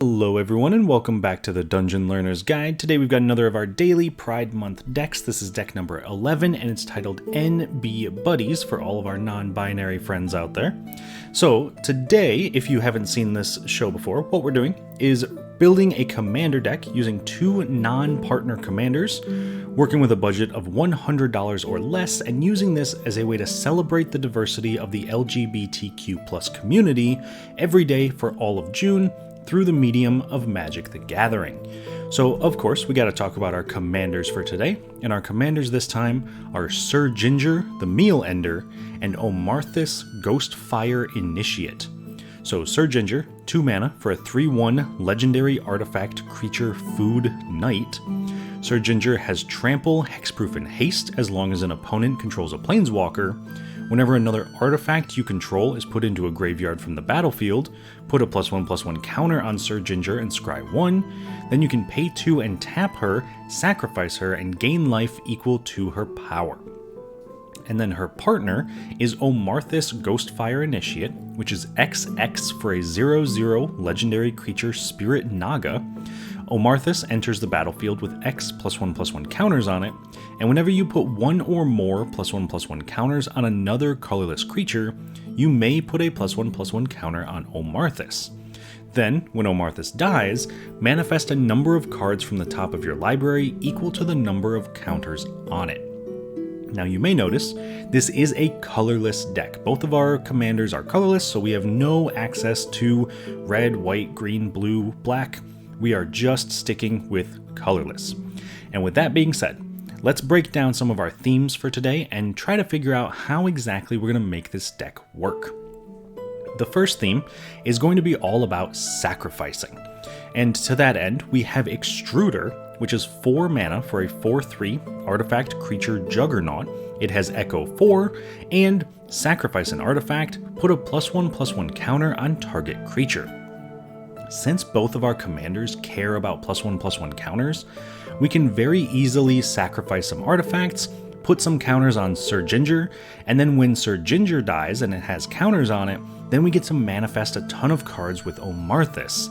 Hello everyone and welcome back to the Dungeon Learner's Guide. Today we've got another of our daily Pride Month decks. This is deck number 11 and it's titled NB Buddies for all of our non-binary friends out there. So today, if you haven't seen this show before, what we're doing is building a commander deck using two non-partner commanders, working with a budget of $100 or less, and using this as a way to celebrate the diversity of the LGBTQ+ community every day for all of June, through the medium of Magic the Gathering. So, of course, we got to talk about our commanders for today, and our commanders this time are Sir Ginger, the Meal Ender, and Omarthus, Ghostfire Initiate. So, Sir Ginger, 2 mana for a 3/1 legendary artifact creature food knight. Sir Ginger has Trample, Hexproof, and Haste as long as an opponent controls a Planeswalker. Whenever another artifact you control is put into a graveyard from the battlefield, put a +1/+1 counter on Sir Ginger and scry 1, then you can pay 2 and tap her, sacrifice her, and gain life equal to her power. And then her partner is Omarthus, Ghostfire Initiate, which is XX for a 0/0 legendary creature Spirit Naga. Omarthus enters the battlefield with X +1/+1 counters on it, and whenever you put one or more +1/+1 counters on another colorless creature, you may put a +1/+1 counter on Omarthus. Then, when Omarthus dies, manifest a number of cards from the top of your library equal to the number of counters on it. Now you may notice, this is a colorless deck. Both of our commanders are colorless, so we have no access to red, white, green, blue, black. We are just sticking with colorless. And with that being said, let's break down some of our themes for today and try to figure out how exactly we're going to make this deck work. The first theme is going to be all about sacrificing. And to that end, we have Extruder, which is 4 mana for a 4/3 artifact creature Juggernaut. It has Echo 4, and sacrifice an artifact, put a +1/+1 counter on target creature. Since both of our commanders care about +1/+1 counters, we can very easily sacrifice some artifacts, put some counters on Sir Ginger, and then when Sir Ginger dies and it has counters on it, then we get to manifest a ton of cards with Omarthus.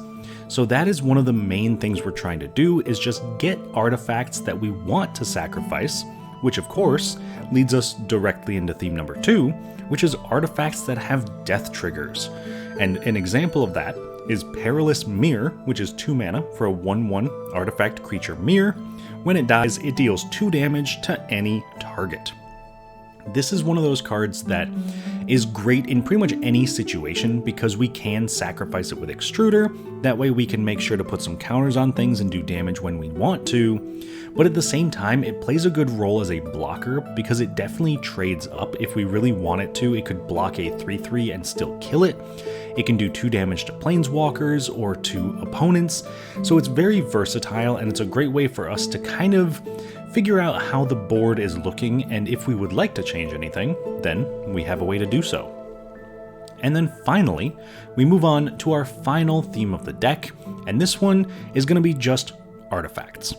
So that is one of the main things we're trying to do, is just get artifacts that we want to sacrifice, which of course leads us directly into theme number 2, which is artifacts that have death triggers. And an example of that is Perilous Mirror, which is 2 mana for a 1/1 artifact creature mirror. When it dies, it deals 2 damage to any target. This is one of those cards that is great in pretty much any situation because we can sacrifice it with Extruder. That way we can make sure to put some counters on things and do damage when we want to. But at the same time, it plays a good role as a blocker because it definitely trades up. If we really want it to, it could block a 3/3 and still kill it. It can do 2 damage to planeswalkers or to opponents. So it's very versatile and it's a great way for us to kind of figure out how the board is looking, and if we would like to change anything, then we have a way to do so. And then finally, we move on to our final theme of the deck, and this one is going to be just artifacts.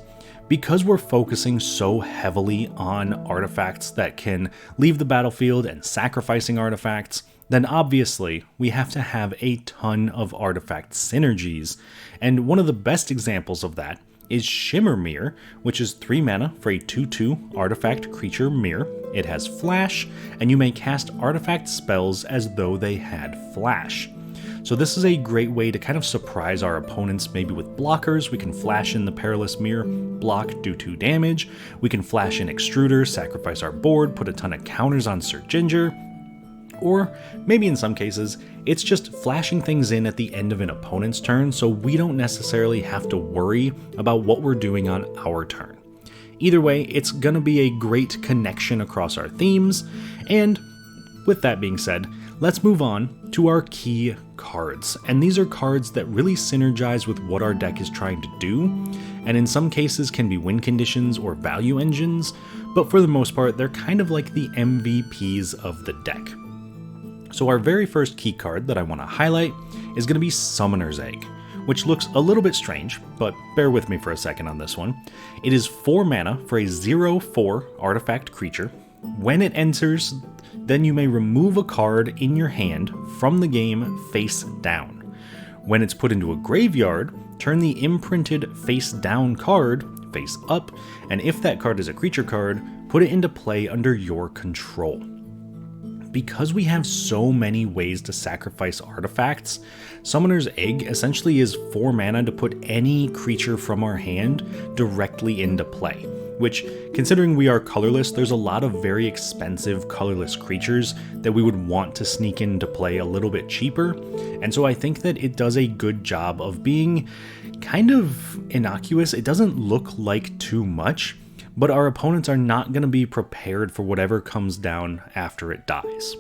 Because we're focusing so heavily on artifacts that can leave the battlefield and sacrificing artifacts, then obviously we have to have a ton of artifact synergies, and one of the best examples of that is Shimmer Mirror, which is 3 mana for a 2/2 artifact creature mirror. It has flash, and you may cast artifact spells as though they had flash. So this is a great way to kind of surprise our opponents, maybe with blockers. We can flash in the Perilous Mirror, block, do 2 damage. We can flash in Extruder, sacrifice our board, put a ton of counters on Sir Ginger. Or maybe in some cases, it's just flashing things in at the end of an opponent's turn, so we don't necessarily have to worry about what we're doing on our turn. Either way, it's going to be a great connection across our themes, and with that being said, let's move on to our key cards. And these are cards that really synergize with what our deck is trying to do, and in some cases can be win conditions or value engines, but for the most part, they're kind of like the MVPs of the deck. So our very first key card that I want to highlight is going to be Summoner's Egg, which looks a little bit strange, but bear with me for a second on this one. It is 4 mana for a 0/4 artifact creature. When it enters, then you may remove a card in your hand from the game face down. When it's put into a graveyard, turn the imprinted face down card face up, and if that card is a creature card, put it into play under your control. Because we have so many ways to sacrifice artifacts, Summoner's Egg essentially is 4 mana to put any creature from our hand directly into play, which, considering we are colorless, there's a lot of very expensive colorless creatures that we would want to sneak into play a little bit cheaper, and so I think that it does a good job of being kind of innocuous. It doesn't look like too much, but our opponents are not going to be prepared for whatever comes down after it dies.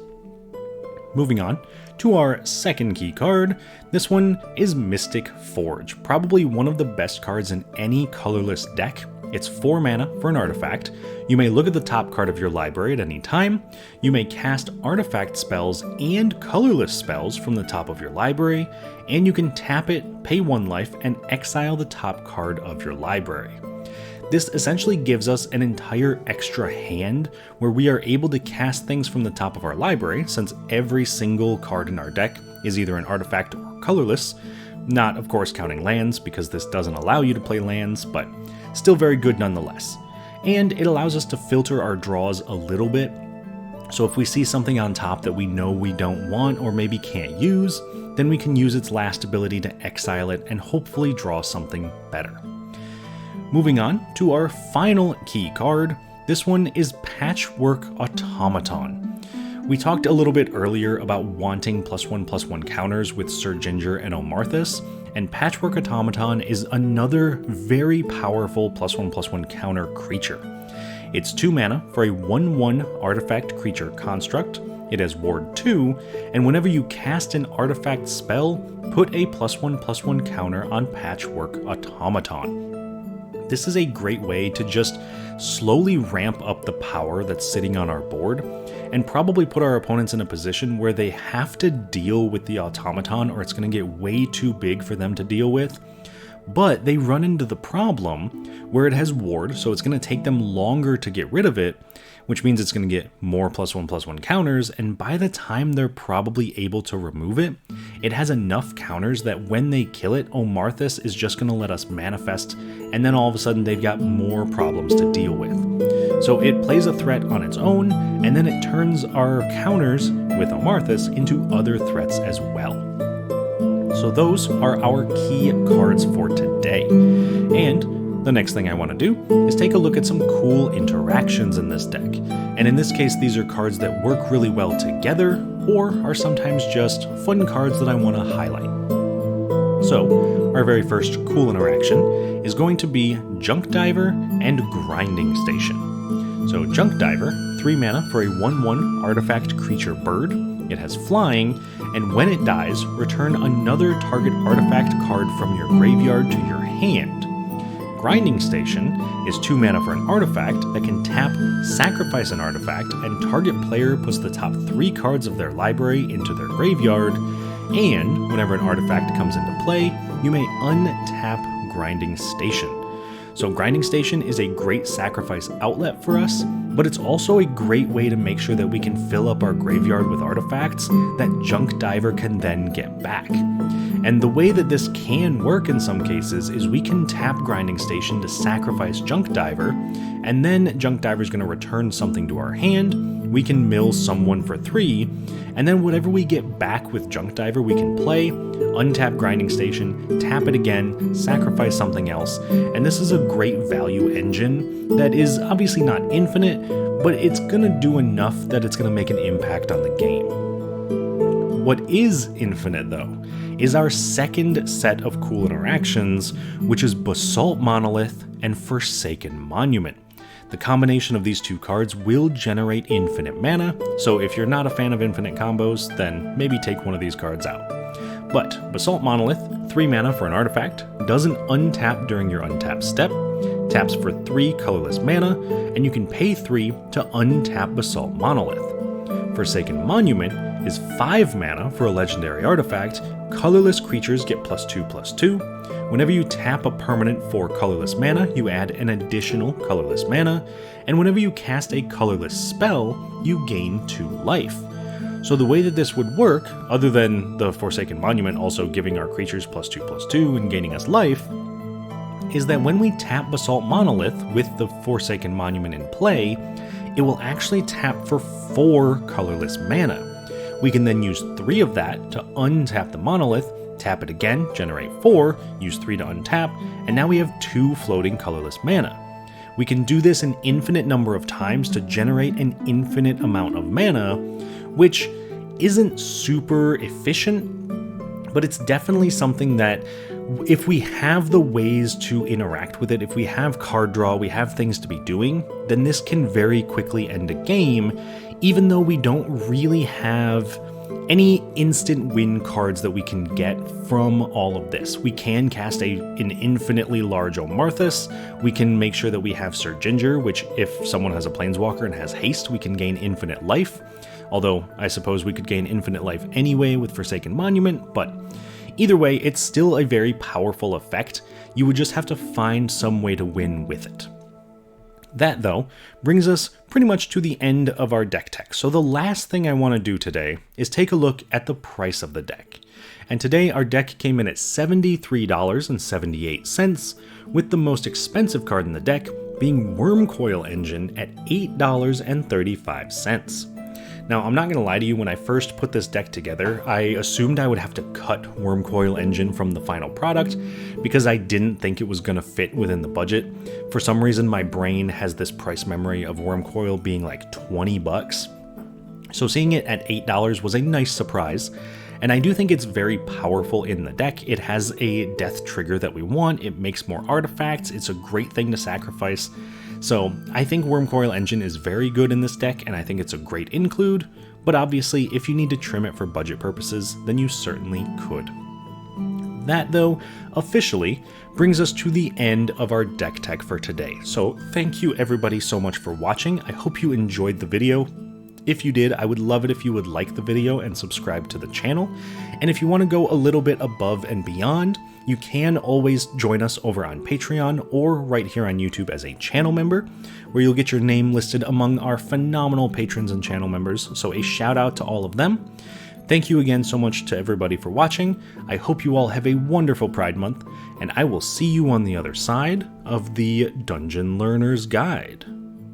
Moving on to our second key card, this one is Mystic Forge, probably one of the best cards in any colorless deck. It's 4 mana for an artifact. You may look at the top card of your library at any time. You may cast artifact spells and colorless spells from the top of your library, and you can tap it, pay 1 life, and exile the top card of your library. This essentially gives us an entire extra hand where we are able to cast things from the top of our library, since every single card in our deck is either an artifact or colorless. Not, of course, counting lands, because this doesn't allow you to play lands, but still very good nonetheless. And it allows us to filter our draws a little bit. So if we see something on top that we know we don't want or maybe can't use, then we can use its last ability to exile it and hopefully draw something better. Moving on to our final key card, this one is Patchwork Automaton. We talked a little bit earlier about wanting +1/+1 counters with Sir Ginger and Omarthus, and Patchwork Automaton is another very powerful +1/+1 counter creature. It's 2 mana for a 1/1 artifact creature construct. It has Ward 2, and whenever you cast an artifact spell, put a +1/+1 counter on Patchwork Automaton. This is a great way to just slowly ramp up the power that's sitting on our board, and probably put our opponents in a position where they have to deal with the automaton or it's going to get way too big for them to deal with. But they run into the problem where it has ward, so it's going to take them longer to get rid of it, which means it's going to get more +1/+1 counters, and by the time they're probably able to remove it, it has enough counters that when they kill it, Omarthus is just going to let us manifest, and then all of a sudden they've got more problems to deal with. So it plays a threat on its own, and then it turns our counters with Omarthus into other threats as well. So those are our key cards for today. And the next thing I want to do is take a look at some cool interactions in this deck. And in this case, these are cards that work really well together, or are sometimes just fun cards that I want to highlight. So, our very first cool interaction is going to be Junk Diver and Grinding Station. So Junk Diver, 3 mana for a 1/1 artifact creature bird. It has flying, and when it dies, return another target artifact card from your graveyard to your hand. Grinding Station is 2 mana for an artifact that can tap, sacrifice an artifact, and target player puts the top 3 cards of their library into their graveyard, and whenever an artifact comes into play, you may untap Grinding Station. So Grinding Station is a great sacrifice outlet for us, but it's also a great way to make sure that we can fill up our graveyard with artifacts that Junk Diver can then get back. And the way that this can work in some cases is we can tap Grinding Station to sacrifice Junk Diver, and then Junk Diver is going to return something to our hand. We can mill someone for 3, and then whatever we get back with Junk Diver we can play, untap Grinding Station, tap it again, sacrifice something else, and this is a great value engine that is obviously not infinite, but it's going to do enough that it's going to make an impact on the game. What is infinite, though, is our second set of cool interactions, which is Basalt Monolith and Forsaken Monument. The combination of these 2 cards will generate infinite mana, so if you're not a fan of infinite combos, then maybe take one of these cards out. But Basalt Monolith, 3 mana for an artifact, doesn't untap during your untap step, taps for 3 colorless mana, and you can pay 3 to untap Basalt Monolith. Forsaken Monument is 5 mana for a legendary artifact. Colorless creatures get +2/+2. Whenever you tap a permanent for colorless mana, you add an additional colorless mana, and whenever you cast a colorless spell, you gain 2 life. So the way that this would work, other than the Forsaken Monument also giving our creatures +2/+2 and gaining us life, is that when we tap Basalt Monolith with the Forsaken Monument in play, it will actually tap for 4 colorless mana. We can then use 3 of that to untap the Monolith, tap it again, generate 4, use 3 to untap, and now we have 2 floating colorless mana. We can do this an infinite number of times to generate an infinite amount of mana, which isn't super efficient, but it's definitely something that if we have the ways to interact with it, if we have card draw, we have things to be doing, then this can very quickly end a game, even though we don't really have any instant win cards that we can get from all of this. We can cast an infinitely large Omarthus, we can make sure that we have Sir Ginger, which if someone has a Planeswalker and has haste, we can gain infinite life, although I suppose we could gain infinite life anyway with Forsaken Monument, but either way, it's still a very powerful effect. You would just have to find some way to win with it. That, though, brings us pretty much to the end of our deck tech. So the last thing I want to do today is take a look at the price of the deck. And today our deck came in at $73.78, with the most expensive card in the deck being Wormcoil Engine at $8.35. Now, I'm not going to lie to you, when I first put this deck together, I assumed I would have to cut Wormcoil Engine from the final product because I didn't think it was going to fit within the budget. For some reason, my brain has this price memory of Wormcoil being like 20 bucks. So seeing it at $8 was a nice surprise, and I do think it's very powerful in the deck. It has a death trigger that we want, it makes more artifacts, it's a great thing to sacrifice. So I think Wormcoil Engine is very good in this deck, and I think it's a great include, but obviously if you need to trim it for budget purposes, then you certainly could. That, though, officially brings us to the end of our deck tech for today. So thank you everybody so much for watching. I hope you enjoyed the video. If you did, I would love it if you would like the video and subscribe to the channel. And if you want to go a little bit above and beyond, you can always join us over on Patreon or right here on YouTube as a channel member, where you'll get your name listed among our phenomenal patrons and channel members. So a shout out to all of them. Thank you again so much to everybody for watching. I hope you all have a wonderful Pride Month, and I will see you on the other side of the Dungeon Learner's Guide.